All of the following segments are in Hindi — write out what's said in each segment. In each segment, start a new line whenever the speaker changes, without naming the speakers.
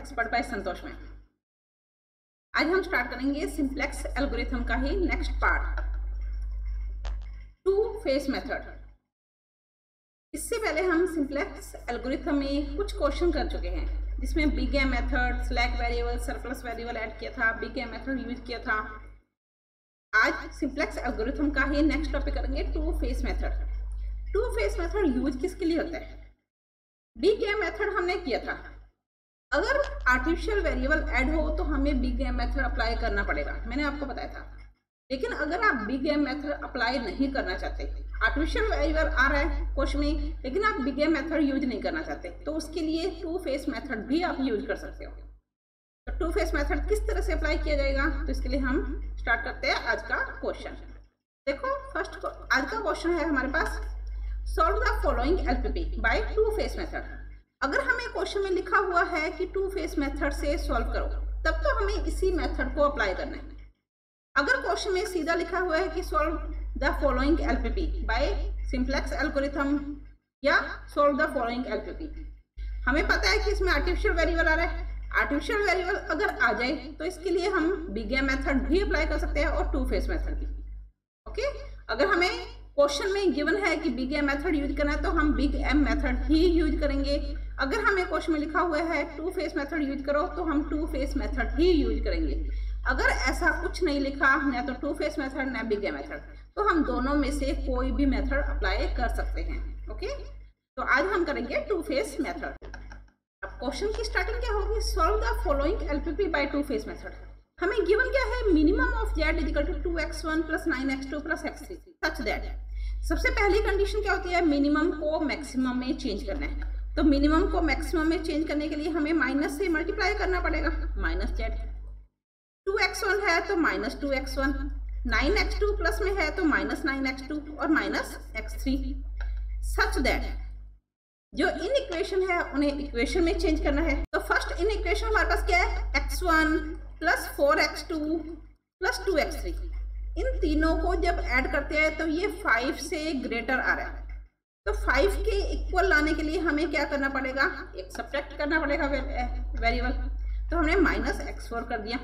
एक्सपर्ट बाय संतोष में। आज हम स्टार्ट करेंगे सिंप्लेक्स एल्गोरिथम का ही next part, two phase method. इससे पहले हम सिंप्लेक्स एल्गोरिथम में कुछ क्वेश्चन कर चुके हैं, जिसमें big M method, slack variable, surplus variable add किया था, बिग एम मेथड यूज किया था। आज सिंप्लेक्स एल्गोरिथम का ही नेक्स्ट टॉपिक करेंगे, two phase method. Two phase method use किसके लिए होता है? बिग एम मेथड हमने किया था, अगर आर्टिफिशियल वेरिएबल ऐड हो तो हमें बिग एम मेथड अप्लाई करना पड़ेगा, मैंने आपको बताया था। लेकिन अगर आप बिग एम मेथड अप्लाई नहीं करना चाहते, आर्टिफिशियल वेरिएबल आ रहा है क्वेश्चन में लेकिन आप बिग एम मेथड यूज नहीं करना चाहते, तो उसके लिए टू फेस मेथड भी आप यूज कर सकते हो। तो टू फेस मेथड किस तरह से अप्लाई किया जाएगा, तो इसके लिए हम स्टार्ट करते हैं आज का क्वेश्चन। देखो फर्स्ट आज का क्वेश्चन है हमारे पास, solve the following LPP by two phase method. अगर हमें क्वेश्चन में लिखा हुआ है कि टू फेस मेथड से सॉल्व करो, तब तो हमें इसी मेथड को अप्लाई करना है। अगर क्वेश्चन में सीधा लिखा हुआ है कि solve the following LPP by simplex algorithm या सॉल्व द फॉलोइंग एलपीपी, हमें पता है कि इसमें आर्टिफिशियल वेरिएबल आ रहा है। आर्टिफिशियल वेरिएबल अगर आ जाए तो इसके लिए हम बिग एम मेथड भी अप्लाई कर सकते हैं और टू फेस मेथड भी। ओके, अगर हमें क्वेश्चन में गिवन है कि बिग एम मेथड यूज करना है तो हम बिग एम मेथड ही यूज करेंगे। अगर हमें क्वेश्चन में लिखा हुआ है टू फेस मेथड यूज करो तो हम टू फेस मेथड ही यूज करेंगे। अगर ऐसा कुछ नहीं लिखा, ना तो टू फेस मेथड ना बिग एम मेथड, तो हम दोनों में से कोई भी मेथड अप्लाई कर सकते हैं। ओके, तो आज हम करेंगे टू फेस मेथड। अब क्वेश्चन की स्टार्टिंग क्या होगी, solve the following LPP by two phase method. हमें गिवन क्या है, minimum of z is equal to 2x1 plus 9x2 plus x3 such that. सबसे पहली कंडीशन क्या होती है, मिनिमम को मैक्सिमम में चेंज करना है। तो मिनिमम को मैक्सिमम में चेंज करने के लिए हमें माइनस से मल्टीप्लाई करना पड़ेगा, माइनस z। 2x1 है तो माइनस 2x1, 9x2 प्लस में है तो माइनस 9x2 और माइनस x3 सच दैट जो इन इक्वेशन है उन्हें इक्वेशन में चेंज करना है। तो फर्स्ट इन इक्वेशन हमारे पास क्या है, x1 plus 4x2 plus 2x3। इन तीनों को जब ऐड करते हैं तो ये 5 से ग्रेटर आ रहा है। तो 5 के इक्वल लाने के लिए हमें क्या करना पड़ेगा, एक सब्ट्रैक्ट करना पड़ेगा वेरिएबल। तो हमने माइनस x4 कर दिया।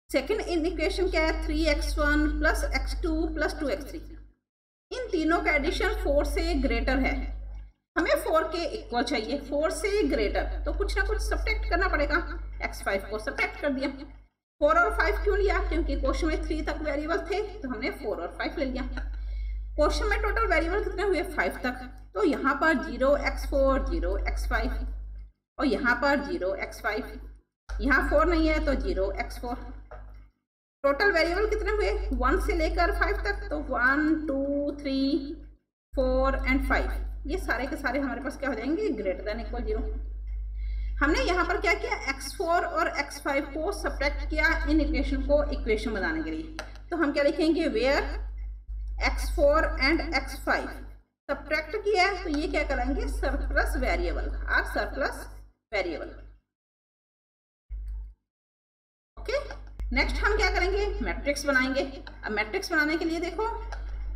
सेकेंड इन इक्वेशन क्या है, 3x1 plus x2 plus 2x3। इन तीनों का एडिशन 4 से ग्रेटर है, हमें 4 के इक्वल चाहिए, 4 से ग्रेटर, तो कुछ ना कुछ सब्ट्रैक्ट करना पड़ेगा। x5 को सब्ट्रैक्ट कर दिया। 4 और 5 क्यों लिया, क्योंकि क्वेश्चन में 3 तक वेरिएबल थे तो हमने 4 और 5 ले लिया। क्वेश्चन में टोटल वेरिएबल कितने हुए, 5 तक। तो यहाँ पर 0x4 0x5 और यहाँ पर 0x5, यहाँ 4 नहीं है तो 0x4। टोटल वेरिएबल कितने हुए, 1 से लेकर 5 तक। तो 1 2 3 4 एंड 5, ये सारे के सारे हमारे पास क्या हो जाएंगे, ग्रेटर देन इक्वल 0। हमने यहाँ पर क्या किया, x4 और x5 को सब्ट्रैक्ट किया इन इक्वेशन को इक्वेशन बनाने के लिए। तो हम क्या लिखेंगे, where x4 and x5 subtract किया तो ये क्या करेंगे, सरप्लस वेरिएबल और सरप्लस वेरिएबल। ओके, नेक्स्ट हम क्या करेंगे, मैट्रिक्स बनाएंगे। अब मैट्रिक्स बनाने के लिए देखो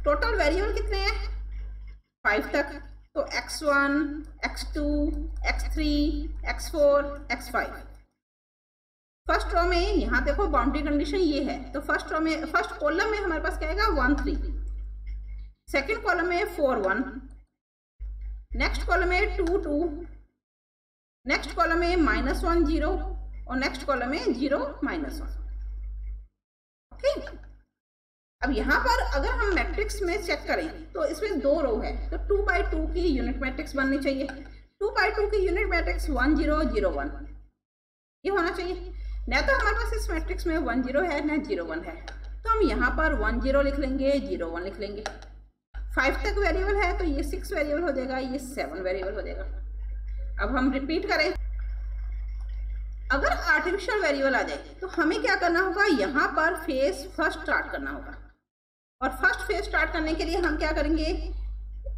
टोटल वेरिएबल कितने हैं, 5 तक। तो x1 x2 x3 x4 x5। First row में यहाँ देखो बाउंड्री कंडीशन ये है, तो फर्स्ट रो में फर्स्ट कॉलम में हमारे पास क्या आएगा, 1 3। सेकेंड कॉलम में 4 1, नेक्स्ट कॉलम में 2 2, नेक्स्ट कॉलम में -1 0 और नेक्स्ट कॉलम में 0 -1। ओके, अब यहाँ पर अगर हम मैट्रिक्स में चेक करें तो इसमें 2 रो है, तो 2 बाई 2 की यूनिट मैट्रिक्स बननी चाहिए। 2 बाई 2 की यूनिट मैट्रिक्स 1 0 0 1 ये होना चाहिए। न तो हमारे पास इस मैट्रिक्स में 1 0 है न 0 1 है, तो हम यहाँ पर 1 0 लिख लेंगे, 0 1 लिख लेंगे। 5 तक वेरिएबल है तो ये 6 वेरिएबल हो जाएगा, ये 7 वेरिएबल हो जाएगा। अब हम रिपीट करें, अगर आर्टिफिशियल वेरिएबल आ जाए तो हमें क्या करना होगा, यहाँ पर फेज फर्स्ट स्टार्ट करना होगा। और फर्स्ट फेज स्टार्ट करने के लिए हम क्या करेंगे,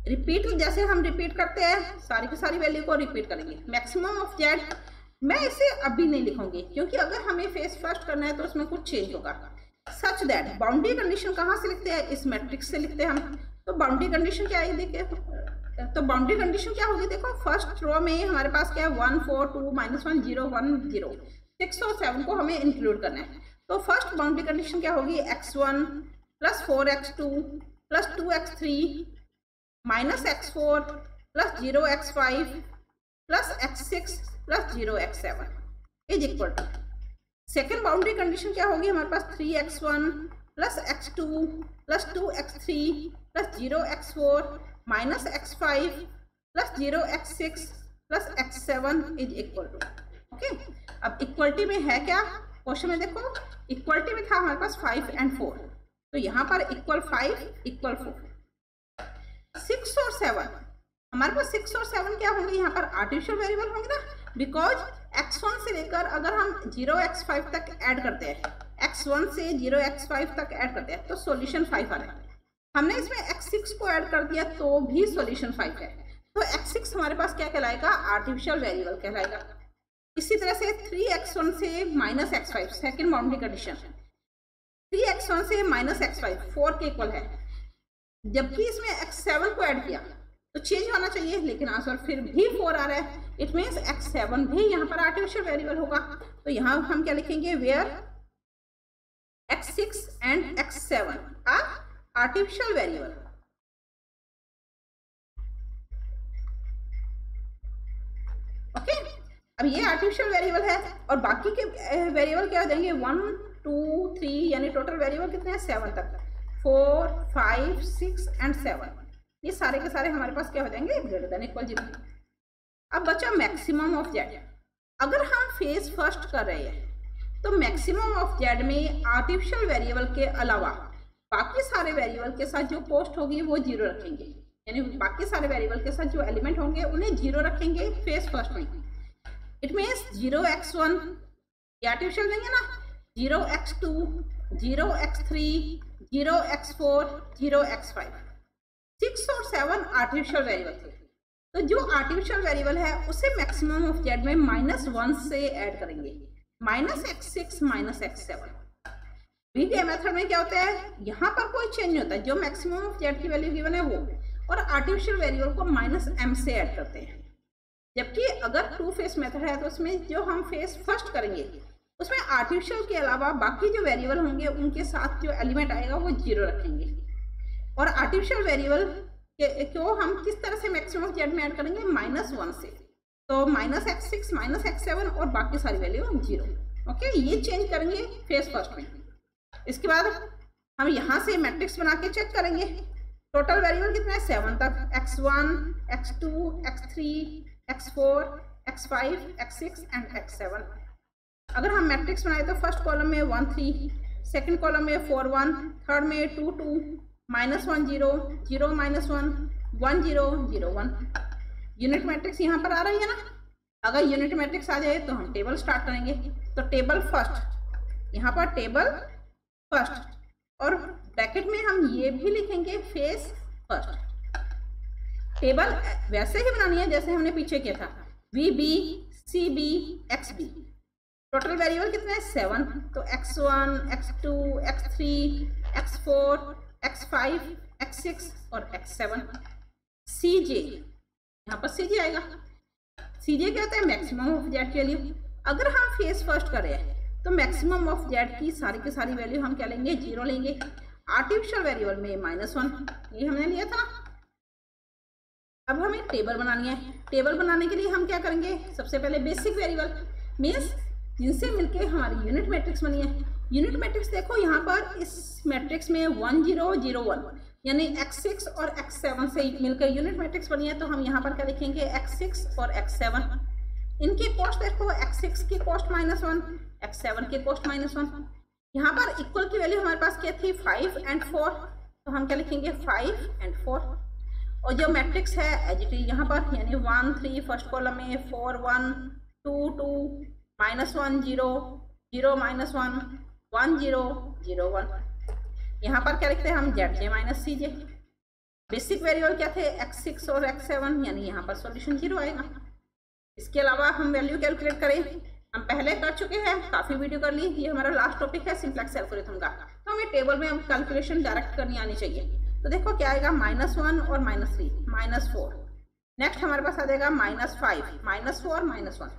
रिपीट, जैसे हम रिपीट करते हैं सारी की सारी वैल्यू को रिपीट करेंगे। मैक्सिमम ऑफ z मैं इसे अभी नहीं लिखूंगी, क्योंकि अगर हमें फेज फर्स्ट करना है तो उसमें कुछ चेंज होगा। सच दैट बाउंड्री कंडीशन कहाँ से लिखते हैं, इस मैट्रिक्स से लिखते हैं हम। तो बाउंड्री कंडीशन क्या है, देखिए तो बाउंड्री कंडीशन क्या होगी, देखो फर्स्ट रो में हमारे पास क्या है 1 4 2 -1 0 1 0, 6 और 7 को हमें इंक्लूड करना है। तो फर्स्ट बाउंड्री कंडीशन क्या होगी, x1 + 4x2 + 2x3 - x4 + 0x5 + x6 + 0x7 is equal to. Second boundary condition क्या होगी हमारे पास 3x1 + x2 + 2x3 + 0x4 - x5 + 0x6 + x7 is equal to. Okay, अब इक्वलिटी में है क्या, क्वेश्चन में देखो इक्वलिटी में था हमारे पास 5 और 4, तो यहाँ पर इक्वल 5 इक्वल 4। 6 और 7 हमारे पास 6 और 7 क्या होंगे, यहाँ पर आर्टिफिशियल वेरिएबल होंगे ना, बिकॉज x1 से लेकर अगर हम 0x5 तक ऐड करते हैं, x1 से 0x5 तक ऐड करते हैं तो सॉल्यूशन 5 आ रहा है। हमने इसमें x6 को ऐड कर दिया तो भी सॉल्यूशन 5 है, तो x6 हमारे पास क्या कहलाएगा, आर्टिफिशियल वेरिएबल कहलाएगा। इसी तरह से 3x1 से -x5 second boundary condition, 3x1 से -x5 4 के इक्वल है, जबकि इसमें x7 को ऐड किया तो चेंज होना चाहिए, लेकिन आंसर फिर भी 4 आ रहा है। इट मीन्स x7 भी यहाँ पर आर्टिफिशियल वेरिएबल होगा। तो यहाँ हम क्या लिखेंगे, where x6 and x7 are artificial variable. Okay, अब ये आर्टिफिशियल वेरिएबल है और बाकी के वेरिएबल क्या हो जाएंगे 1 2 3, यानी टोटल वेरिएबल कितने हैं 7 तक, 4 5 6 एंड 7, ये सारे के सारे हमारे पास क्या हो जाएंगे ग्रेटर देन इक्वल 0। अब बचा मैक्सिमम ऑफ जेड। अगर हम फेज फर्स्ट कर रहे हैं तो मैक्सिमम ऑफ जेड में आर्टिफिशियल वेरिएबल के अलावा बाकी सारे वेरिएबल के साथ जो पोस्ट होगी वो 0 रखेंगे, यानी बाकी सारे वेरिएबल के साथ जो एलिमेंट होंगे उन्हें 0 रखेंगे फेज फर्स्ट में। इट मीन्स 0x1 ये आर्टिफिशियल देंगे ना, 0x2 0x3 0x4 0x5, 6 और 7 आर्टिफिशियल वेरिएबल थे, तो जो आर्टिफिशियल वेरिएबल है उसे मैक्सिमम ऑफ जेड में -1 से ऐड करेंगे, -x6 -x7। VBA मेथड में क्या होता है, यहाँ पर कोई चेंज नहीं होता, जो मैक्सिमम ऑफ जेड की वैल्यू गिवन है वो, और आर्टिफिशियल वेरिएबल को -m से ऐड करते हैं। जबकि अगर 2 फेस मेथड है तो उसमें जो हम फेस फर्स्ट करेंगे उसमें आर्टिफिशियल के अलावा बाकी जो वेरिएबल होंगे उनके साथ जो एलिमेंट आएगा वो 0 रखेंगे, और आर्टिफिशियल वेरिएबल को हम किस तरह से मैक्सिमम ऑफ जेड में ऐड करेंगे, -1 से, तो -x6 -x7 और बाकी सारी वैल्यू 0। ओके, ये चेंज करेंगे फेस फर्स्ट में। इसके बाद हम यहाँ से मैट्रिक्स बना के चेक करेंगे, टोटल वेरिएबल कितना है 7 तक, x1 x2 x3 x4 x5 x6 and x7। अगर हम मैट्रिक्स बनाए तो फर्स्ट कॉलम में 1 3, सेकंड कॉलम में 4 1, थर्ड में 2 2 -1 0 0 -1 1 0 0 1। यूनिट मैट्रिक्स यहाँ पर आ रही है ना, अगर यूनिट मैट्रिक्स आ जाए तो हम टेबल स्टार्ट करेंगे। तो टेबल फर्स्ट, यहाँ पर टेबल फर्स्ट, और ब्रैकेट में हम ये भी लिखेंगे फेस फर्स्ट। टेबल वैसे ही बनानी है जैसे हमने पीछे किया था, VB CB XB। Total variable कितने हैं 7, तो x1 x2 x3 x4 x5 x6 और x7। CJ, यहाँ पर CJ आएगा। CJ क्या होता है, मैक्सिमम ऑफ जेड की वैल्यू। अगर हम फेस फर्स्ट कर रहे हैं तो मैक्सिमम ऑफ जेड की सारी की सारी वैल्यू हम क्या लेंगे, 0 लेंगे। आर्टिफिशियल वेरिएबल में -1 ये हमने लिया था। अब हमें टेबल बनानी है। टेबल बनाने के लिए हम क्या करेंगे, सबसे पहले बेसिक वेरिएबल मीन्स जिनसे मिलके हमारी यूनिट मैट्रिक्स बनी है। यूनिट मैट्रिक्स देखो यहाँ पर इस मैट्रिक्स में 1 0 0 1, यानी x6 और x7 से मिलकर यूनिट मैट्रिक्स बनी है, तो हम यहाँ पर क्या लिखेंगे x6 और x7। इनकी कॉस्ट देखो, x6 की कॉस्ट -1, x7 की कॉस्ट -1। यहाँ पर इक्वल की वैल्यू हमारे पास क्या थी 5 और 4, तो हम क्या लिखेंगे 5 और 4। और जो मैट्रिक्स है एज इट इज यहाँ पर, यानी 1 3 फर्स्ट कॉलम में 4 1 2 2 -1 0 0 -1 1 0 0 1। यहाँ पर क्या लिखते हैं हम ZJ CJ। बेसिक वेरिएबल क्या थे x6 और x7, यानी यहाँ पर सॉल्यूशन 0 आएगा। इसके अलावा हम वैल्यू कैलकुलेट करें, हम पहले कर चुके हैं, काफ़ी वीडियो कर ली। ये हमारा लास्ट टॉपिक है सिंप्लेक्स एल्गोरिथम का, तो हमें टेबल में कैलकुलेशन डायरेक्ट करनी आनी चाहिए। तो देखो क्या आएगा, -1 और -3 -4 नेक्स्ट हमारे पास आ जाएगा -5, -4, -1।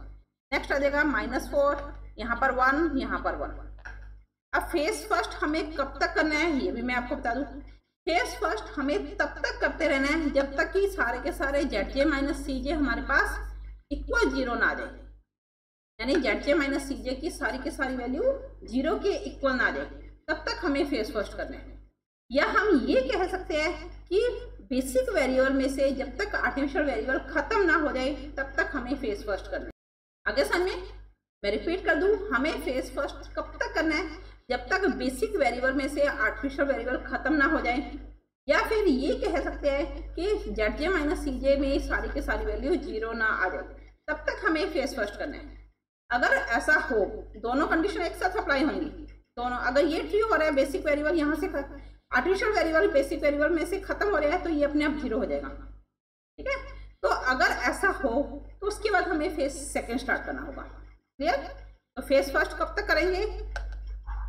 नेक्स्ट आ जाएगा -4, यहाँ पर 1, यहाँ पर 1। अब फेस फर्स्ट हमें कब तक करना है ये भी मैं आपको बता दूं। फेस फर्स्ट हमें तब तक करते रहना है जब तक कि सारे के सारे ZJ माइनस CJ हमारे पास इक्वल 0 ना आ जाए, यानी ZJ माइनस CJ की सारी वैल्यू 0 के इक्वल ना आ जाए, तब तक हमें फेस फर्स्ट करना है। या हम ये कह सकते हैं कि बेसिक वेरिएबल में से जब तक आर्टिफिशियल वेरिएबल खत्म ना हो जाए तब तक हमें फेस फर्स्ट करना है। आगे सन में मैं रिपीट कर दूं, हमें फेस फर्स्ट कब तक करना है, जब तक बेसिक वेरिएबल में से आर्टिफिशियल वेरिएबल खत्म ना हो जाए, या फिर ये कह सकते हैं कि ZJ माइनस CJ में सारी की सारी वैल्यू 0 ना आ जाए, तब तक हमें फेस फर्स्ट करना है। अगर ऐसा हो, दोनों कंडीशन एक साथ अप्लाई होंगी दोनों। अगर ये ट्रू हो रहा है, बेसिक वेरिएबल यहाँ से आर्टिफिशियल वेरिएबल बेसिक वेरिएबल में से खत्म हो रहा है, तो ये अपने आप 0 हो जाएगा, ठीक है। तो अगर ऐसा हो तो उसके बाद हमें फेस सेकंड स्टार्ट करना होगा। क्लियर? तो फेस फर्स्ट कब तक करेंगे,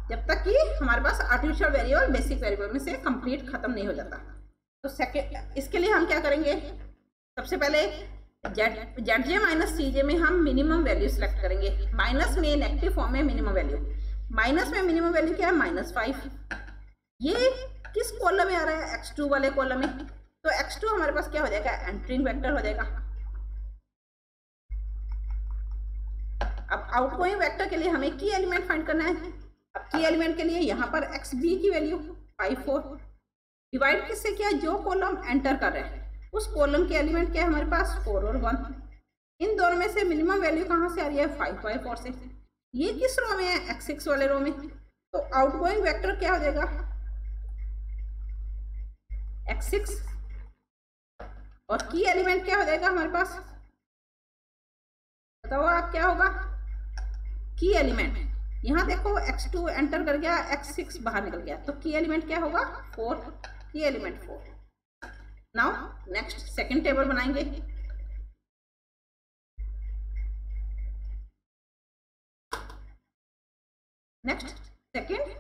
जब तक कि हमारे पास आर्टिफिशियल वेरिएबल बेसिक वेरिएबल में से कंप्लीट खत्म नहीं हो जाता। तो सेकंड, इसके लिए हम क्या करेंगे, सबसे पहले ZJ माइनस CJ में हम मिनिमम वैल्यू सेलेक्ट करेंगे। माइनस में नेगेटिव फॉर्म में मिनिमम वैल्यू, माइनस में मिनिमम वैल्यू क्या है, -5। ये किस कॉलम में आ रहा है, x2 वाले कॉलम में। तो x2 हमारे पास क्या हो जाएगा, एंट्रिंग वेक्टर हो जाएगा। अब आउटगोइंग वेक्टर के लिए हमें की एलिमेंट फाइंड करना है। अब की एलिमेंट के लिए यहाँ पर xb की वैल्यू 5, 4 डिवाइड किससे किया, जो कॉलम एंटर कर रहे हैं उस कॉलम के एलिमेंट क्या है हमारे पास, 4 और 1। इन दोनों में से मिनिमम वैल्यू कहाँ से आ रही है, 5/4 से। ये किस रो में है, x6 वाले रो में। तो आउटगोइंग वेक्टर क्या हो जाएगा, x6, और की एलिमेंट क्या हो जाएगा हमारे पास, बताओ आप क्या होगा की एलिमेंट। यहाँ देखो x2 एंटर कर गया, x6 बाहर निकल गया, तो की एलिमेंट क्या होगा, 4, की element 4। Now next second table बनाएंगे। Next second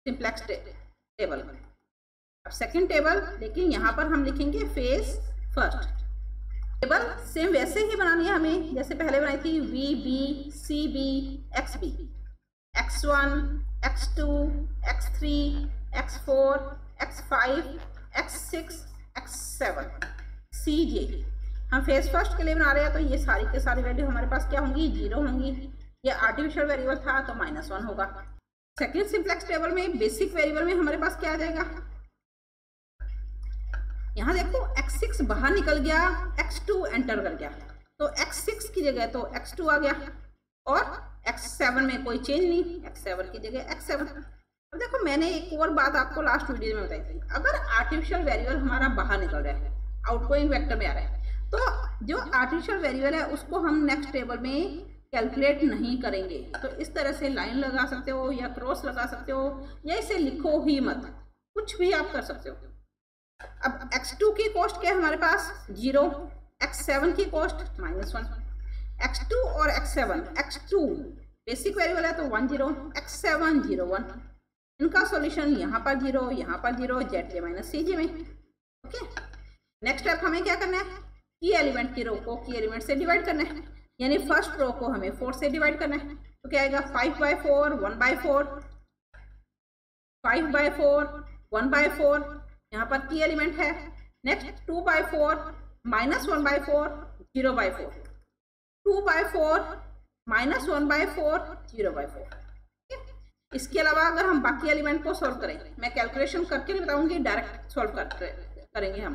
simplex table. अब सेकंड टेबल, लेकिन यहाँ पर हम लिखेंगे फेस फर्स्ट। टेबल सेम वैसे ही बनानी है हमें जैसे पहले बनाई थी, VB, CB, XB, x1, x2, x3, x4, x5, x6, x7, CJ। हम फेस फर्स्ट के लिए बना रहे हैं, तो ये सारी के सारी वैल्यू हमारे पास क्या होंगी, 0 होंगी। ये आर्टिफिशियल वेरिएबल था तो -1 होगा। सेकेंड सिंप्लेक्स टेबल में बेसिक वेरिएबल में हमारे पास क्या आ जाएगा, यहाँ देखो x6 बाहर निकल गया, x2 एंटर कर गया, तो x6 की जगह तो x2 आ गया, और x7 में कोई चेंज नहीं, x7 की जगह x7। अब देखो मैंने एक और बात आपको लास्ट वीडियो में बताई थी, अगर आर्टिफिशियल वेरिएबल हमारा बाहर निकल रहा है, आउटगोइंग वेक्टर में आ रहा है, तो जो आर्टिफिशियल वेरिएबल है उसको हम नेक्स्ट टेबल में कैलकुलेट नहीं करेंगे। तो इस तरह से लाइन लगा सकते हो या क्रॉस लगा सकते हो, या इसे लिखो ही मत, कुछ भी आप कर सकते हो। अब x2 की कॉस्ट क्या है हमारे पास, 0, x7 की कॉस्ट -1। x2 और x7, x2 बेसिक वेरिएबल है तो 1, 0, x7 0, 1। इनका सॉल्यूशन यहाँ पर 0, यहाँ पर 0, ZJ माइनस CJ में। ओके, नेक्स्ट स्टेप हमें क्या करना है, की एलिमेंट की रो को की एलिमेंट से डिवाइड करना है, यानी फर्स्ट रो को हमें 4 से डिवाइड करना है। तो क्या आएगा, 5/4, 1/4, 5/4, 1/4, यहाँ पर की एलिमेंट है। नेक्स्ट 2/4, -1/4, 0/4, 2/4, -1/4, 0/4। इसके अलावा अगर हम बाकी एलिमेंट को सॉल्व करें, मैं कैलकुलेशन करके नहीं बताऊंगी, डायरेक्ट सॉल्व करेंगे हम।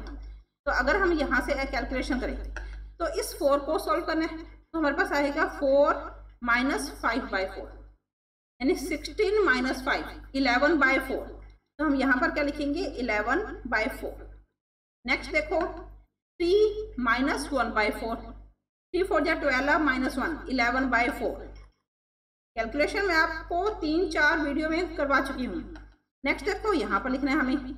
तो अगर हम यहाँ से कैलकुलेशन करें तो इस 4 को सॉल्व करना है, तो हमारे पास आएगा 4 - 5/4, यानी 16 - 5, 11/4। तो हम यहाँ पर क्या लिखेंगे, 11/4। नेक्स्ट देखो 3 - 1/4, 3 4 जा 12 -1, 11/4। कैलकुलेशन में आपको 3-4 वीडियो में करवा चुकी हूँ। नेक्स्ट देखो यहाँ पर लिखना है हमें,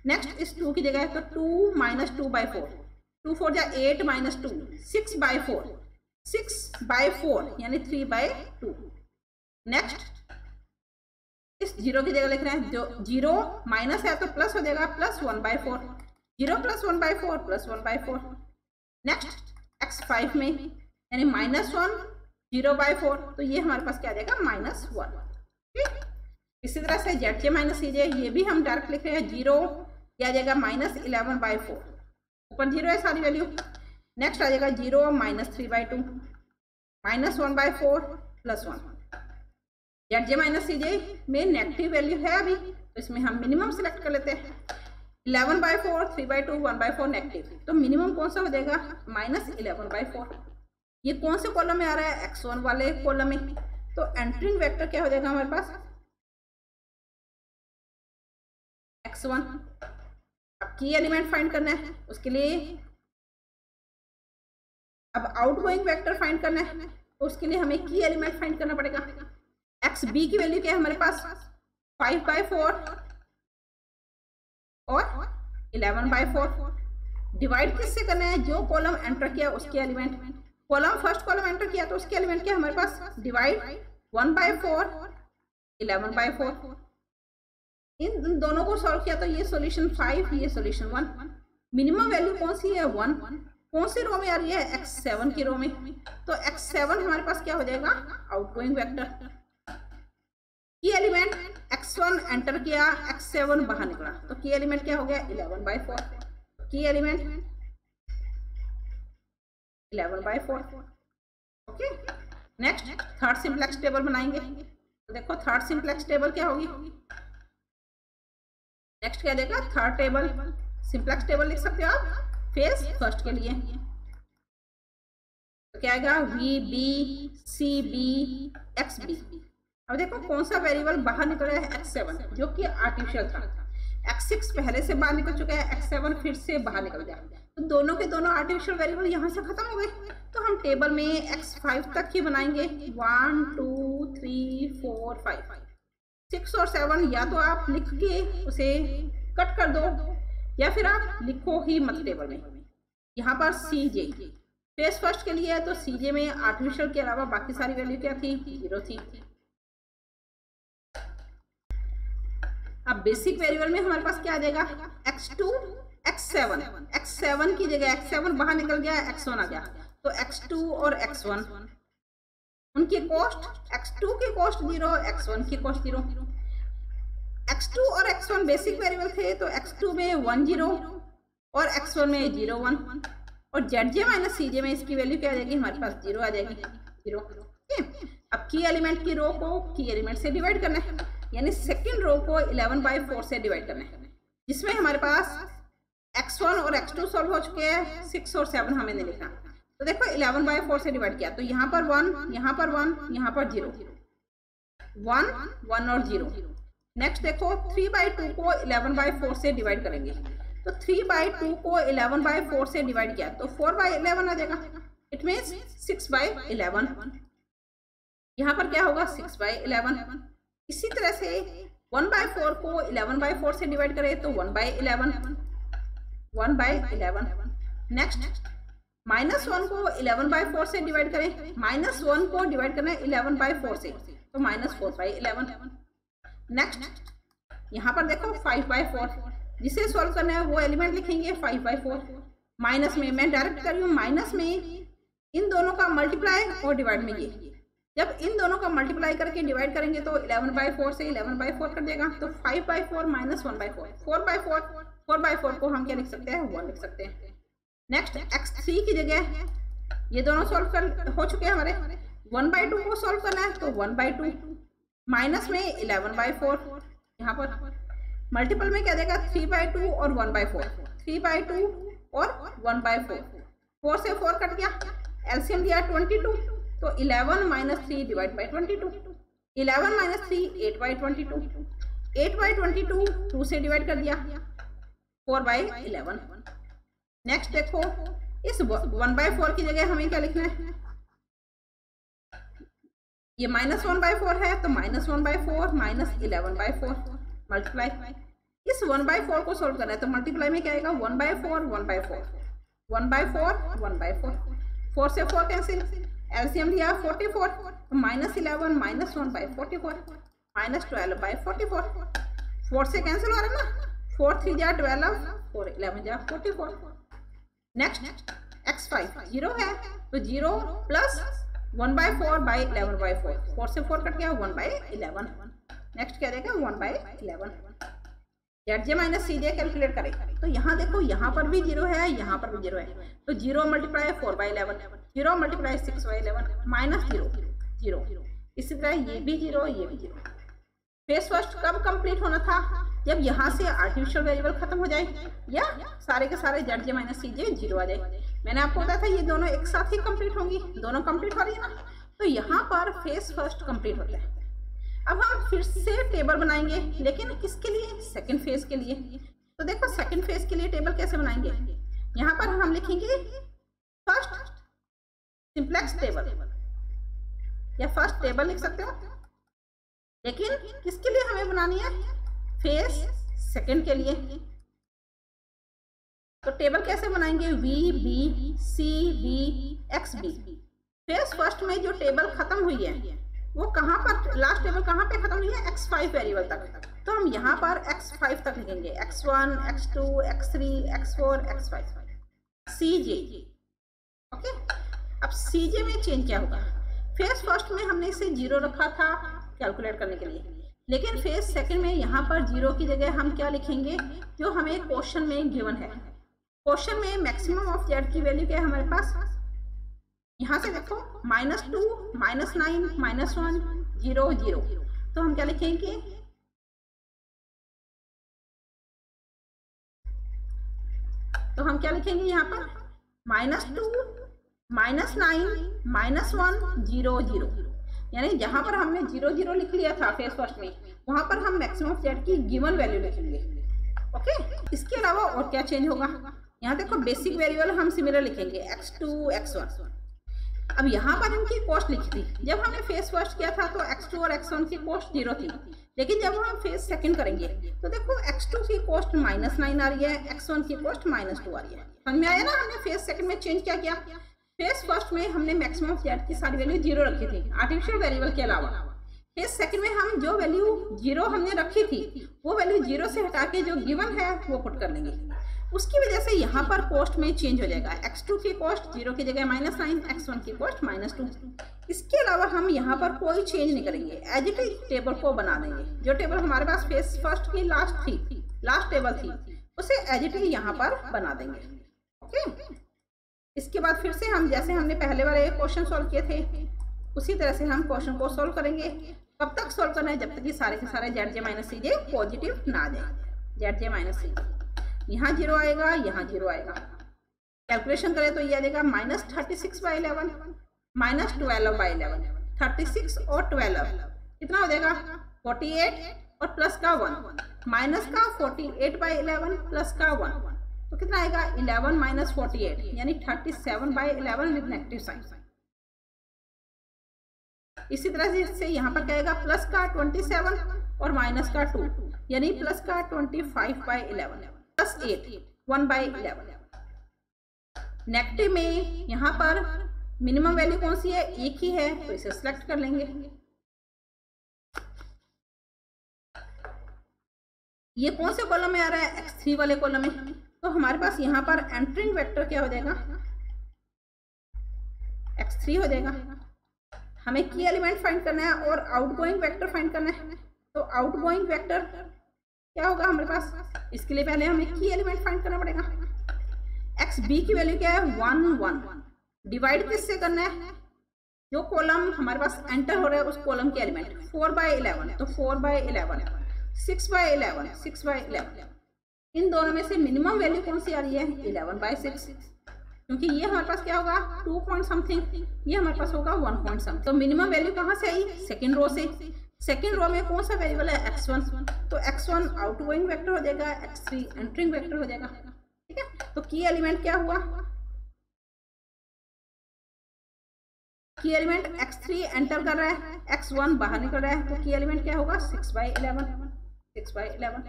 नेक्स्ट इस 2 की जगह है तो 2 - 2/4, 2 4 जा 8 -2, 6/4, 6/4 यानी 3/2। नेक्स्ट इस 0 की जगह लिख रहे हैं, जो 0 माइनस है तो प्लस हो जाएगा, +1/4, 0 प्लस 1/4 प्लस 1/4। नेक्स्ट x5 में यानी -1 0/4, तो ये हमारे पास क्या आ जाएगा -1। ठीक, इसी तरह से ZJ माइनस CJ, ये भी हम डायरेक्ट लिख रहे हैं 0, क्या आ जाएगा -11/4, ऊपर 0 है सारी वैल्यू। नेक्स्ट आ जाएगा 0 -3/2 -1/4 प्लस 1। ZJ माइनस CJ में नेगेटिव वैल्यू है अभी, तो इसमें हम मिनिमम सेलेक्ट कर लेते हैं। 11/4 3/2 1/4 नेगेटिव, तो मिनिमम कौन सा हो जाएगा -11/4। ये कौन से कॉलम में आ रहा है, x1 वाले कॉलम में, तो एंटरिंग वेक्टर क्या हो जाएगा हमारे पास x1। अब की एलिमेंट फाइंड करना है, उसके लिए अब आउटगोइंग वेक्टर फाइंड करना है, तो उसके लिए हमें की एलिमेंट फाइंड करना पड़ेगा। xb की वैल्यू क्या है हमारे पास 5/4 और 11/4। डिवाइड किससे करना है, जो कॉलम एंटर किया उसके element, column first column enter किया तो उसके एलिमेंट क्या हमारे पास डिवाइड 1/4 11/4। इन दोनों को सॉल्व किया तो ये सॉल्यूशन 5, ये सॉल्यूशन 1। मिनिमम वैल्यू कौन सी है 1, कौन सी रो में आ रही है x7 की रो में, तो x7 हमारे पास क्या हो जाएगा आउटगोइंग वेक्टर। की एलिमेंट x1 एंटर किया, x7 बाहर निकला, तो की एलिमेंट क्या हो गया 11/4। की element 11/4। Okay, next third simplex table बनाएंगे, तो देखो थर्ड सिंप्लेक्स टेबल क्या होगी, नेक्स्ट क्या देगा थर्ड टेबल सिंप्लेक्स टेबल लिख सकते हो आप फेस फर्स्ट के लिए, तो क्या आएगा VB CB XB। अब देखो कौन सा वेरिएबल बाहर निकल रहा है x7 जो कि आर्टिफिशियल था, x6 पहले से बाहर निकल चुका है, x7 फिर से बाहर निकल गया, तो दोनों के दोनों आर्टिफिशियल वेरिएबल यहाँ से खत्म हो गए। तो हम टेबल में x5 तक ही बनाएंगे, 1 2 3 4 5 6 और 7, या तो आप लिख के उसे कट कर दो या फिर आप लिखो ही मत टेबल में। यहाँ पर CJ फेस फर्स्ट के लिए है, तो CJ में आर्टिफिशियल के अलावा बाकी सारी वैल्यू क्या थी 0 थी। अब बेसिक वेरिएबल में हमारे पास क्या आ जाएगा x2 x7, x7 की जगह x7 बाहर निकल गया, x1 आ गया, तो x2 और x1 उनकी कॉस्ट, x2 की कॉस्ट 0, x1 की कॉस्ट 0। x2 और x1 बेसिक वेरिएबल थे, तो x2 में 1 0 और x1 में 0 1, और ZJ माइनस CJ में इसकी वैल्यू क्या आ जाएगी हमारे पास 0 आ जाएगी 0। अब की एलिमेंट की रो को की एलिमेंट से डिवाइड करना है, यानी सेकंड रो को 11/4 से डिवाइड करना है, जिसमें हमारे पास x1 और x2 सॉल्व हो चुके हैं, 6 और 7 हमें नहीं लिखना। तो देखो 11/4 से डिवाइड किया, तो यहाँ पर 1, यहाँ पर 1, यहाँ पर 0, 1 1 और 0। नेक्स्ट देखो 3/2 को 11/4 से डिवाइड करेंगे, तो 3/2 को 11/4 से डिवाइड किया तो 4/11 आ जाएगा, इट मीन्स 6/11। यहाँ पर क्या होगा 6/11। इसी तरह से 1/4 को 11/4 से डिवाइड करें तो 1/11 1/11। नेक्स्ट -1 को 11/4 से डिवाइड करें, -1 को डिवाइड करना है 11/4 से, तो -4/11। नेक्स्ट यहाँ पर देखो 5/4, जिसे सॉल्व करना है वो एलिमेंट लिखेंगे 5/4। माइनस में मैं डायरेक्ट कर रही हूँ, माइनस में इन दोनों का मल्टीप्लाई और डिवाइड में ये, जब इन दोनों का मल्टीप्लाई करके डिवाइड करेंगे तो 11/4 से 11/4 कर देगा, तो 5/4 - 1/4 4/4 को हम क्या लिख सकते हैं 1 लिख सकते हैं। नेक्स्ट x3 की जगह ये दोनों सॉल्व कर हो चुके हैं हमारे, 1/2 को सॉल्व करना है तो 1/2 माइनस में 11/4, यहाँ पर मल्टीपल में क्या देगा 3/2 और 1/4, 3/2 और 1/4, 4 से 4 कट गया, एलसीएम दिया 22, तो 11 - 3 डिवाइड बाई 22, 11 - 3 8/22, 8/22 2 से डिवाइड कर दिया 4/11। नेक्स्ट देखो इस 1/4 की जगह हमें क्या लिखना है, ये -1/4 है तो -1/4 - 11/4 मल्टीप्लाई, इस 1/4 को सोल्व करना है तो मल्टीप्लाई में क्या आएगा 1/4 1/4 1/4 1/4, 4 से 4 कैंसिल, एलसीएम लिया 44, तो -11 - 1/44 -12/44, 4 से कैंसिल हो रहा है ना, 4 3 जा 12, 4 11 जा 44। नेक्स्ट x5 0 है तो 0 प्लस 1/4 बाई 11/4, 4 से 4 कट गया 1/11। नेक्स्ट क्या देगा 1/11। जेड माइनस सी जे कैलकुलेट करें तो यहाँ देखो यहाँ पर भी 0 है, यहाँ पर भी 0 है, तो 0 मल्टीप्लाई 4/11, 0 मल्टीप्लाई 6/11 माइनस 0 0। इसी तरह ये भी 0, ये भी 0। फेस फर्स्ट कब कंप्लीट होना था? जब यहाँ से आर्टिफिशियल वेरिएबल खत्म हो जाए या सारे के सारे जेड जे माइनस सी जे 0 आ जाए। मैंने आपको बताया था ये दोनों एक साथ ही कंप्लीट होंगी, दोनों कंप्लीट हो रही है ना, तो यहाँ पर फेस फर्स्ट कंप्लीट होता है। अब हम फिर से टेबल बनाएंगे, लेकिन किसके लिए? सेकंड फेज के लिए। तो देखो सेकंड फेज के लिए टेबल कैसे बनाएंगे? यहाँ पर हम लिखेंगे फर्स्ट सिंपलेक्स टेबल या फर्स्ट टेबल लिख सकते हो, लेकिन किसके लिए हमें बनानी है? फेज सेकंड के लिए। तो टेबल कैसे बनाएंगे? V B C B X B. Phase first में जो टेबल खत्म हुई है वो कहाँ पर, लास्ट टेबल कहाँ पे खत्म हुई है? x5 वेरिएबल तक। तो हम यहाँ पर x5 तक लिखेंगे, x1 x2 x3 x4 x5 cj। Okay, अब cj में चेंज क्या होगा? फेज फर्स्ट में हमने इसे 0 रखा था कैलकुलेट करने के लिए, लेकिन फेज सेकंड में यहाँ पर 0 की जगह हम क्या लिखेंगे जो हमें क्वेश्चन में गिवन है। क्वेश्चन में मैक्सिमम ऑफ जेड की वैल्यू क्या है हमारे पास? यहाँ से देखो -2 -9 -1 0 0। तो हम क्या लिखेंगे? तो हम क्या लिखेंगे यहाँ पर? -2 -9 -1 0 0। यानी जहां पर हमने 0 0 लिख लिया था फेज फर्स्ट में, वहां पर हम मैक्सिमम ऑफ जेड की गिवन वैल्यू लिखेंगे। ओके, इसके अलावा और क्या चेंज होगा? यहाँ देखो बेसिक वेरिएबल हम सिमिलर लिखेंगे x2 x1। अब यहाँ पर इनकी कॉस्ट लिखी थी, जब हमने फेज फर्स्ट किया था तो x2 और x1 की कॉस्ट 0 थी, लेकिन जब हम फेज सेकंड करेंगे तो देखो x2 की कॉस्ट -9 आ रही है, x1 की कॉस्ट -2 आ रही है। समझ में आया ना? हमने फेज सेकंड में चेंज क्या किया? फेज फर्स्ट में हमने मैक्सिमम ऑफ जेड की सारी वैल्यू 0 रखी थी आर्टिफिशियल वेरिएबल के अलावा। फेज सेकंड में हम जो वैल्यू 0 हमने रखी थी वो वैल्यू 0 से हटा के जो गिवन है वो पुट कर लेंगे। उसकी वजह से यहाँ पर कॉस्ट में चेंज हो जाएगा, x2 की कॉस्ट 0 की जगह -9, x1 की कॉस्ट -2। इसके अलावा हम यहाँ पर कोई चेंज नहीं करेंगे, एज इट इज टेबल को बना देंगे। जो टेबल हमारे पास फेज फर्स्ट की लास्ट टेबल थी उसे एज इट इज यहाँ पर बना देंगे। ओके, इसके बाद फिर से हम जैसे हमने पहले वाले क्वेश्चन सॉल्व किए थे उसी तरह से हम क्वेश्चन को सॉल्व करेंगे। कब तक सॉल्व करना है? जब तक कि सारे के सारे जेड जे माइनस सी जे पॉजिटिव ना आ जाए। जेड जे माइनस सी जे यहाँ 0 आएगा, यहाँ 0 आएगा। कैलकुलेशन करें तो ये आ जाएगा -36/11 -12/11। 36 और 12 कितना हो जाएगा? 48 और प्लस का 1 माइनस का 48/11 प्लस का 1, तो कितना आएगा? 11 - 48 यानी 37/11 विद नेगेटिव साइन। इसी तरह से यहाँ पर क्या आएगा? प्लस का 27 और माइनस का 2 यानी प्लस का 25/11 प्लस 8 1/11। नेगेटिव में यहाँ पर मिनिमम वैल्यू कौन सी है? एक ही है, तो इसे सिलेक्ट कर लेंगे। ये कौन से कॉलम में आ रहा है? x3 वाले कॉलम में। तो हमारे पास यहाँ पर एंटरिंग वेक्टर क्या हो जाएगा? x3 हो जाएगा। हमें की एलिमेंट फाइंड करना है और आउटगोइंग वेक्टर फाइंड करना है। तो आउटगोइंग वेक्टर क्या होगा हमारे पास? इसके लिए पहले हमें की एलिमेंट फाइंड करना पड़ेगा। एक्स बी की वैल्यू क्या है? 1 1। डिवाइड किससे करना है? जो कॉलम हमारे पास एंटर हो रहा है उस कॉलम के एलिमेंट 4/11, तो 4/11 6/11 6/11। इन दोनों में से मिनिमम वैल्यू कौन सी आ रही है? 11/6, क्योंकि ये हमारे पास क्या होगा? 2 पॉइंट समथिंग, ये हमारे पास होगा 1 पॉइंट समथिंग। तो मिनिमम वैल्यू कहाँ से आई? सेकेंड रो से। सेकेंड रो में कौन सा वेरिएबल है? x1, तो x1 आउटगोइंग वेक्टर हो जाएगा, x3 एंटरिंग वेक्टर हो जाएगा। ठीक है, तो की एलिमेंट क्या हुआ? की एलिमेंट x3 एंटर कर रहा है, x1 बाहर निकल रहा है, तो की एलिमेंट क्या होगा? 6/11 6/11।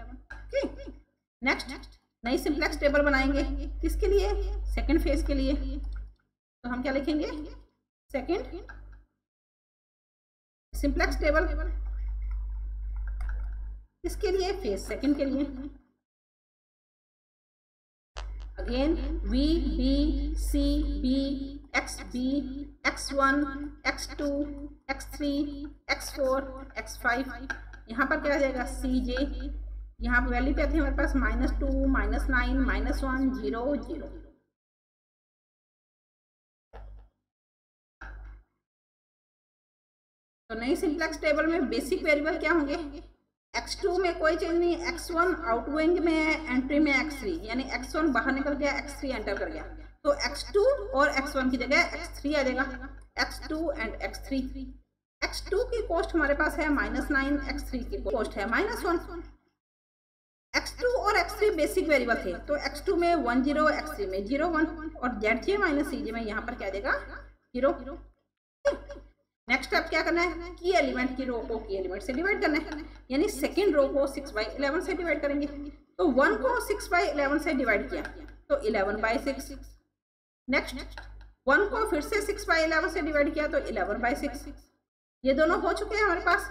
ठीक, नेक्स्ट नई सिंप्लेक्स टेबल बनाएंगे। किसके लिए? सेकंड फेज के लिए। तो हम क्या लिखेंगे? Second simplex table. किसके लिए? फेज सेकंड के लिए। Again V B C B X B x1 x2 x3 x4 x5, यहाँ पर क्या आ जाएगा सी जे, यहाँ पर वैल्यू क्या थी हमारे पास -2 -9 -1 0 0। तो नई सिंप्लेक्स टेबल में बेसिक वेरिएबल क्या होंगे, x2 में कोई चेंज नहीं, x1 आउटगोइंग में है, एंट्री में x3, यानी x1 बाहर निकल गया, x3 एंटर कर गया, तो x2 और x1 की जगह x3 आ जाएगा, x2 एंड x3। x2 की कॉस्ट हमारे पास है -9, x3 की कॉस्ट है -1। x2 और x3 बेसिक वेरिएबल थे, तो x2 में 1 0, x3 में 0 1, और zj माइनस cj में यहाँ पर क्या देगा 0। नेक्स्ट स्टेप क्या करना है, की एलिमेंट की रो को की एलिमेंट से डिवाइड करना है, यानी सेकंड रो को 6/11 से डिवाइड करेंगे। तो 1 को 6/11 से डिवाइड किया तो 11/6। नेक्स्ट 1 को फिर से 6/11 से डिवाइड किया तो 11/6। ये दोनों हो चुके हैं हमारे पास।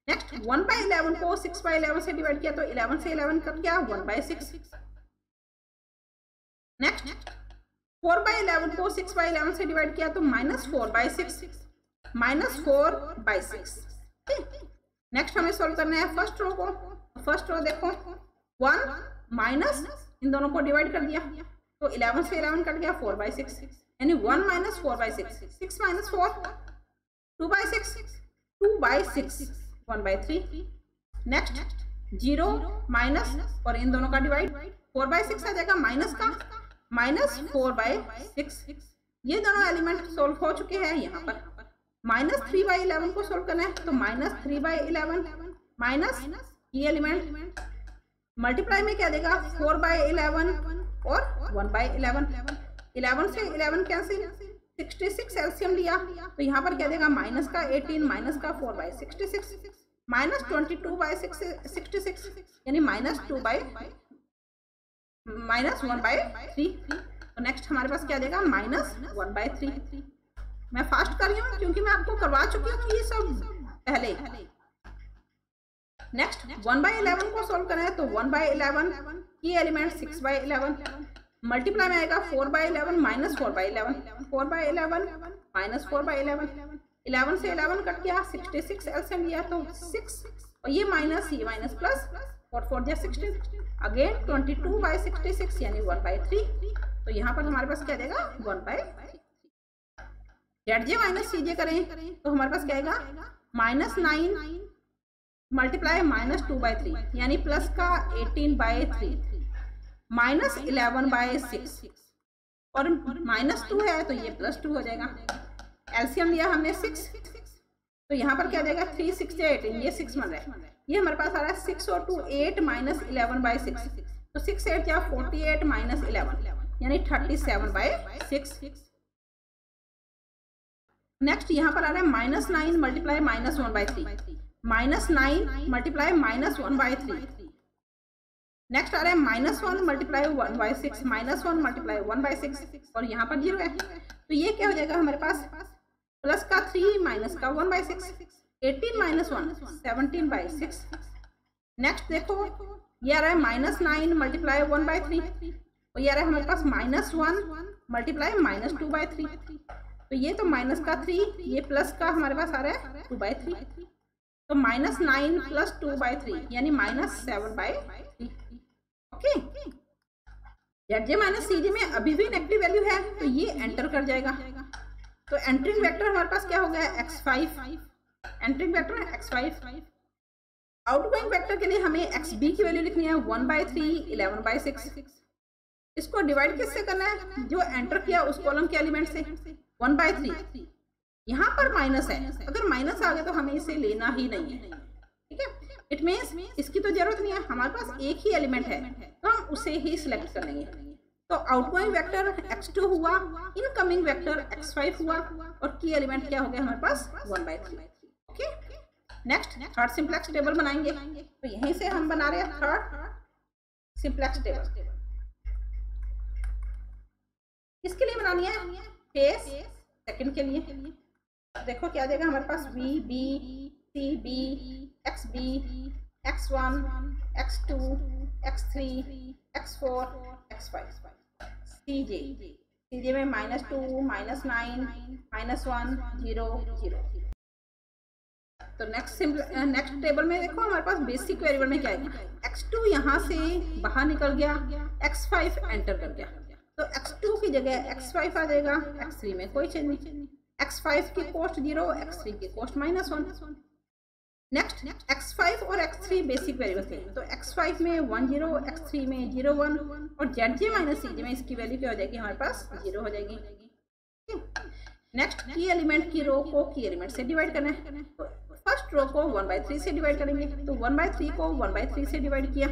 नेक्स्ट 1/11 को 6/11 से डिवाइड किया तो 11 से 11 कट गया 1/6। नेक्स्ट 4/11 को 6/11 से डिवाइड किया तो -4/6 -4/6। नेक्स्ट हमें सॉल्व करना है फर्स्ट रो को। फर्स्ट रो देखो 1 माइनस इन दोनों को डिवाइड कर दिया तो 11 से 11 कट गया 4/6, यानी 1 - 4/6, 6 - 4 2/6, 2/6 1/3। नेक्स्ट 0 माइनस और इन दोनों का डिवाइड 4/6 आ जाएगा, माइनस का -4/6। ये दोनों एलिमेंट सोल्व हो चुके हैं। यहाँ पर -3/11 को सोल्व करना है तो -3/11 माइनस ये एलिमेंट मल्टीप्लाई में क्या देगा 4/11 और 1/11। 11 से 11 कैंसिल, 66 एलसीएम लिया तो यहाँ पर क्या देगा माइनस का 18 माइनस का 4/66 -22/66, यानी -1/3। तो नेक्स्ट हमारे पास क्या देगा -1/3। मैं फास्ट कर रही हूँ क्योंकि मैं आपको करवा चुकी हूँ ये सब पहले। नेक्स्ट 1/11 को सोल्व करना है तो 1/11 की एलिमेंट 6/11 मल्टीप्लाई में आएगा 4/11 -4/11, 4/11 -4/11। 11 से 11 कट गया, 66 एलसीएम लिया तो 6 और ये माइनस प्लस 4 4 16, अगेन 22/66 यानी 1/3। तो यहाँ पर हमारे पास क्या देगा 1/3। zj माइनस cj करें तो हमारे पास क्या आएगा -9 मल्टीप्लाई -2/3 यानी प्लस का 18/3 -11/6 और -2 है तो ये +2 हो जाएगा। एलसीएम लिया हमने 6 तो यहाँ पर क्या देगा 3 6 18, ये 6 बन रहा है, ये हमारे पास आ रहा है 6 और 2 8 -11/6, तो 6 8 क्या 48 -11 यानी 37/6। नेक्स्ट यहाँ पर आ रहा है -9 मल्टीप्लाई -1/3, -9 मल्टीप्लाई -1/3। नेक्स्ट आ रहा है -1 मल्टीप्लाई 1/6, -1 मल्टीप्लाई 1/6 और यहाँ पर 0 है तो ये क्या हो जाएगा हमारे पास प्लस का 3 माइनस का 1/6, 18 - 1 17/6। नेक्स्ट देखो ये आ रहा है -9 मल्टीप्लाई 1/3 और ये आ रहा है हमारे पास -1 मल्टीप्लाई -2/3, तो ये तो माइनस का 3, ये प्लस का हमारे पास आ रहा है 2/3, तो -9 + 2/3 यानी -7/3। ओके, zj माइनस cj में अभी भी नेगेटिव वैल्यू है तो ये एंटर कर जाएगा। तो एंट्रिंग वेक्टर हमारे पास क्या हो गया x5, entering vector x5। Outgoing vector के लिए हमें xb की वैल्यू लिखनी है 1/3 11/6। इसको डिवाइड किससे करना है, जो एंटर किया उस कॉलम के एलिमेंट से 1/3। यहाँ पर माइनस है, अगर माइनस आ गया तो हमें इसे लेना ही नहीं है, ठीक है। इट मीन्स इसकी तो जरूरत नहीं है, हमारे पास एक ही एलिमेंट है तो हम उसे ही सिलेक्ट कर लेंगे। तो आउटगोइंग वेक्टर x2 हुआ, इनकमिंग वेक्टर x5 हुआ और की एलिमेंट क्या हो गया हमारे पास 1/3। Okay, next third simplex table बनाएंगे, तो यहीं से हम बना रहे हैं थर्ड सिंप्लेक्स टेबल। किसके लिए बनानी है, फेस सेकंड के लिए। देखो क्या देगा हमारे पास v b c b x b x1 x2 x3 x4 x5। सीजे में -2, -9, -1, 0, 0। तो नेक्स्ट टेबल में देखो हमारे पास बेसिक वेरिएबल में क्या है, x2 यहाँ से बाहर निकल गया, x5 एंटर कर गया, तो x2 की जगह x5 आ जाएगा, x3 में कोई चेंज नहीं, x5 की कॉस्ट 0, x3 की कॉस्ट -1। नेक्स्ट x5 और x3 बेसिक वेरिएबल थे, तो x5 में 1 0, x3 में 0 1 और zj माइनस cj में इसकी वैल्यू क्या हो जाएगी, हमारे पास 0 हो जाएगी। नेक्स्ट की एलिमेंट की रो को की एलिमेंट से डिवाइड करना है, तो फर्स्ट रो को 1/3 से डिवाइड करेंगे, तो 1/3 को 1/3 से डिवाइड किया।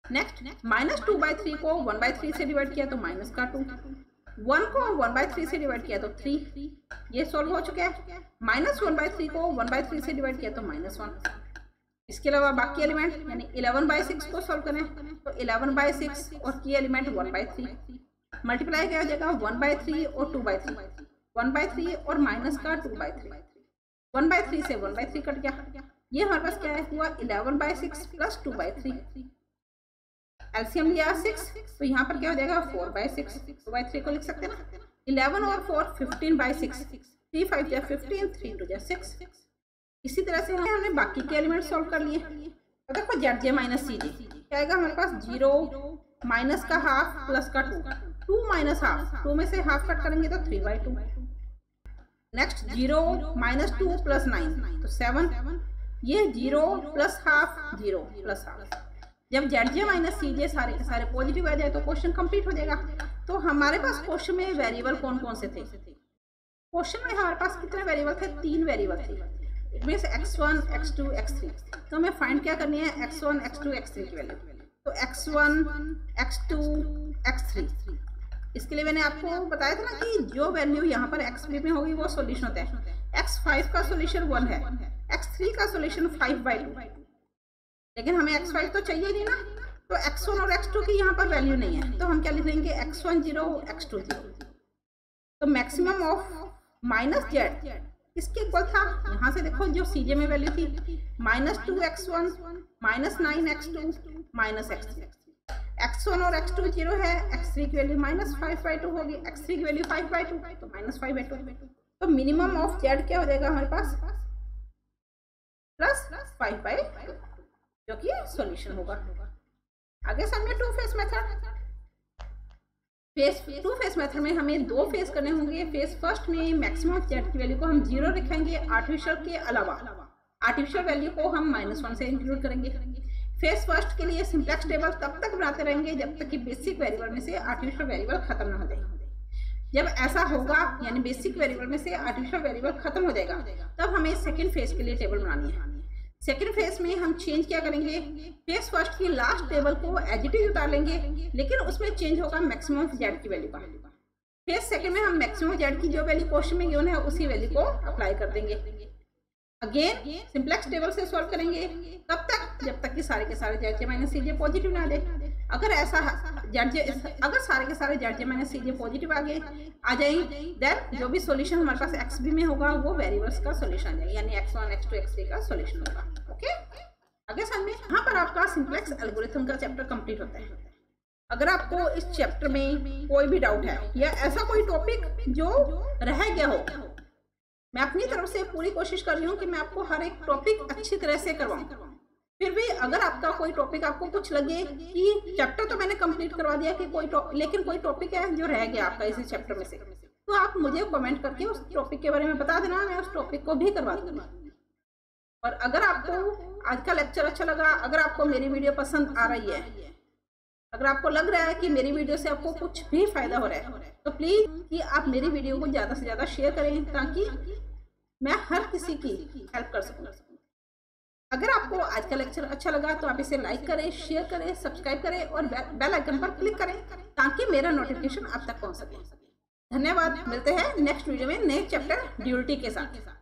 नेक्स्ट -2/3 को 1/3 से डिवाइड किया, तो -2, 1 को 1/3 से डिवाइड किया तो 3, ये सॉल्व हो चुका है। -1/3 को 1/3 से डिवाइड किया तो -1। इसके अलावा बाकी एलिमेंट यानी 11/6 को सॉल्व करें, तो 11/6 और की एलिमेंट 1/3 मल्टीप्लाई क्या हो जाएगा, 1/3 और 2/3, 1/3 और -2/3, 1/3 से 1/3 कट गया, ये हमारे पास क्या है हुआ 11/6 + 2/3। एलसीएम लिया 6, तो यहाँ पर क्या हो जाएगा 4/6, 2/3 को लिख सकते हैं ना, 11 और 4 15/6, 3 5 जा 15, 3 2 जा 6। इसी तरह से हमने बाकी के एलिमेंट सॉल्व कर लिए। तो देखो zj माइनस cj क्या आएगा हमारे पास, 0 माइनस का हाफ प्लस का 2 माइनस हाफ, 2 में से हाफ कट करेंगे तो 3/2। नेक्स्ट 0 -2 + 9 तो 7, ये 0 + हाफ 0 + हाफ। जब zj माइनस cj सारे के सारे पॉजिटिव आ जाए तो क्वेश्चन कंप्लीट हो जाएगा। तो हमारे पास क्वेश्चन में वेरिएबल कौन कौन से थे, क्वेश्चन में हमारे पास कितने वेरिएबल थे, 3 वेरिएबल थे, इनमें से x1 x2 x3। तो हमें फाइंड क्या करनी है, x1 x2 x3 की वैल्यू, तो x1 x2 x3। इसके लिए मैंने आपको बताया था ना कि जो वैल्यू यहाँ पर x3 में होगी वो सॉल्यूशन होता है। x5 का सॉल्यूशन 1 है, x3 का सॉल्यूशन 5/2, लेकिन हमें x5 तो चाहिए नहीं ना, तो x1 और x2 की यहाँ पर वैल्यू नहीं है, तो हम क्या लिख लेंगे x1 0 x2 0। तो मैक्सिमम ऑफ -z इसके इक्वल था, यहाँ से देखो जो cj में वैल्यू थी -2 x1 -9 x2 -x3, x1 और x2 0 है, x3 की वैल्यू -5/2 होगी, x3 की वैल्यू 5/2 तो -5/2। तो मिनिमम ऑफ z क्या हो जाएगा हमारे पास +5/2, जो कि सॉल्यूशन होगा। आगे समझे two phase method. Two phase method में हमें 2 फेस करने होंगे। फेस फर्स्ट में मैक्सिमम ऑफ z की वैल्यू को हम 0 रखेंगे, आर्टिफिशियल के अलावा आर्टिफिशियल वैल्यू को हम -1 से इंक्लूड करेंगे। फेस फर्स्ट के लिए सिंप्लेक्स टेबल तब तक बनाते रहेंगे जब तक कि बेसिक वेरिएबल में से आर्टिफिशियल वेरिएबल खत्म ना हो जाए। जब ऐसा होगा यानी बेसिक वेरिएबल में से आर्टिफिशियल वेरिएबल खत्म हो जाएगा, तब हमें सेकंड फेज के लिए टेबल बनानी है। सेकंड फेज में हम चेंज क्या करेंगे, फेज फर्स्ट की लास्ट टेबल को एज इट इज उतार लेंगे, लेकिन उसमें चेंज होगा मैक्सिमम ऑफ z की वैल्यू का। फेज सेकंड में हम मैक्सिमम z की जो वैल्यू क्वेश्चन में गिवन है उसी वैल्यू को अप्लाई कर देंगे। अगेन सिंप्लेक्स टेबल से सॉल्व करेंगे, कब तक, जब तक कि सारे के सारे zj माइनस cj पॉजिटिव ना आ जाए। अगर ऐसा अगर सारे के सारे zj माइनस cj पॉजिटिव आ जाए, देन जो भी सॉल्यूशन हमारे पास xb में होगा वो वेरिएबल्स का सॉल्यूशन आ जाएगा, यानी x1 x2 x3 का सॉल्यूशन होगा। ओके, आगे समझे। यहाँ पर आपका सिंप्लेक्स एल्गोरिथम का चैप्टर कंप्लीट होता है। अगर आपको इस चैप्टर में कोई भी डाउट है या ऐसा कोई टॉपिक जो रह गया हो, मैं अपनी तरफ से पूरी कोशिश कर रही हूँ कि मैं आपको हर एक टॉपिक अच्छी तरह से करवाऊँ। फिर भी अगर आपका कोई टॉपिक आपको कुछ लगे कि चैप्टर तो मैंने कंप्लीट करवा दिया कि लेकिन कोई टॉपिक है जो रह गया आपका इसी चैप्टर में से, तो आप मुझे कमेंट करके उस टॉपिक के बारे में बता देना, मैं उस टॉपिक को भी करवा दूंगी। और अगर आपको आज का लेक्चर अच्छा लगा, अगर आपको मेरी वीडियो पसंद आ रही है, अगर आपको लग रहा है कि मेरी वीडियो से आपको कुछ भी फायदा हो रहा है, तो प्लीज कि आप मेरी वीडियो को ज़्यादा से ज़्यादा शेयर करें ताकि मैं हर किसी की हेल्प कर सकूं। अगर आपको आज का लेक्चर अच्छा लगा तो आप इसे लाइक करें, शेयर करें, सब्सक्राइब करें और बेल आइकन पर क्लिक करें ताकि मेरा नोटिफिकेशन आप तक पहुंच सके। धन्यवाद, मिलते हैं नेक्स्ट वीडियो में नए चैप्टर ड्यूलिटी के साथ।